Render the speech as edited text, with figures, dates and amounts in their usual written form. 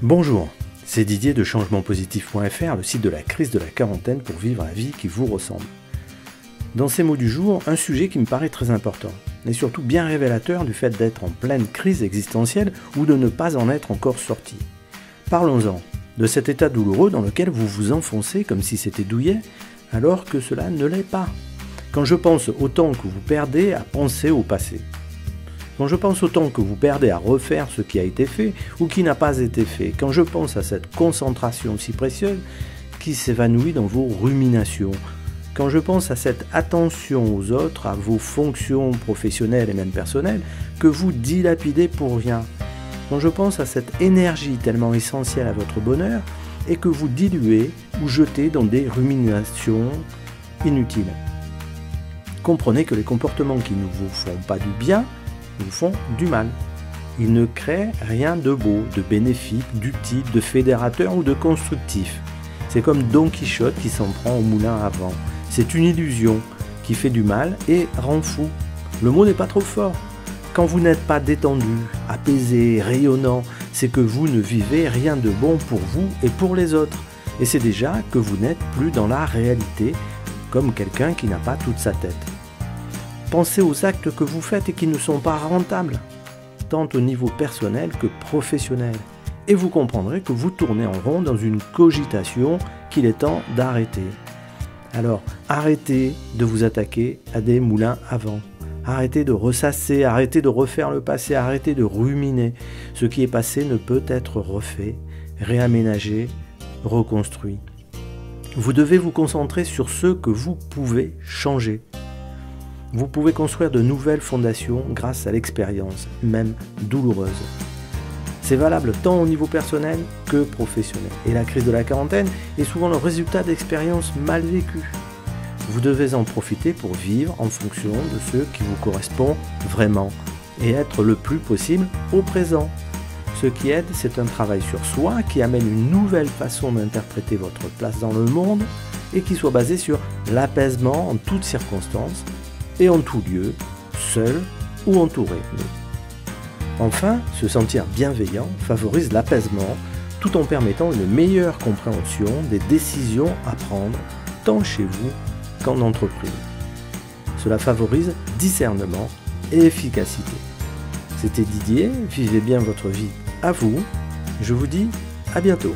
Bonjour, c'est Didier de changementpositif.fr, le site de la crise de la quarantaine pour vivre la vie qui vous ressemble. Dans ces mots du jour, un sujet qui me paraît très important, et surtout bien révélateur du fait d'être en pleine crise existentielle ou de ne pas en être encore sorti. Parlons-en de cet état douloureux dans lequel vous vous enfoncez comme si c'était douillet, alors que cela ne l'est pas. Quand je pense au temps que vous perdez à penser au passé. Quand je pense au temps que vous perdez à refaire ce qui a été fait ou qui n'a pas été fait, quand je pense à cette concentration si précieuse qui s'évanouit dans vos ruminations, quand je pense à cette attention aux autres, à vos fonctions professionnelles et même personnelles, que vous dilapidez pour rien, quand je pense à cette énergie tellement essentielle à votre bonheur et que vous diluez ou jetez dans des ruminations inutiles. Comprenez que les comportements qui ne vous font pas du bien nous font du mal. Ils ne créent rien de beau, de bénéfique, d'utile, de fédérateur ou de constructif. C'est comme Don Quichotte qui s'en prend au moulin à vent. C'est une illusion qui fait du mal et rend fou. Le mot n'est pas trop fort. Quand vous n'êtes pas détendu, apaisé, rayonnant, c'est que vous ne vivez rien de bon pour vous et pour les autres. Et c'est déjà que vous n'êtes plus dans la réalité, comme quelqu'un qui n'a pas toute sa tête. Pensez aux actes que vous faites et qui ne sont pas rentables, tant au niveau personnel que professionnel. Et vous comprendrez que vous tournez en rond dans une cogitation qu'il est temps d'arrêter. Alors, arrêtez de vous attaquer à des moulins à vent. Arrêtez de ressasser, arrêtez de refaire le passé, arrêtez de ruminer. Ce qui est passé ne peut être refait, réaménagé, reconstruit. Vous devez vous concentrer sur ce que vous pouvez changer. Vous pouvez construire de nouvelles fondations grâce à l'expérience, même douloureuse. C'est valable tant au niveau personnel que professionnel. Et la crise de la quarantaine est souvent le résultat d'expériences mal vécues. Vous devez en profiter pour vivre en fonction de ce qui vous correspond vraiment et être le plus possible au présent. Ce qui aide, c'est un travail sur soi qui amène une nouvelle façon d'interpréter votre place dans le monde et qui soit basé sur l'apaisement en toutes circonstances et en tout lieu, seul ou entouré. Enfin, se sentir bienveillant favorise l'apaisement tout en permettant une meilleure compréhension des décisions à prendre tant chez vous qu'en entreprise. Cela favorise discernement et efficacité. C'était Didier, vivez bien votre vie à vous. Je vous dis à bientôt.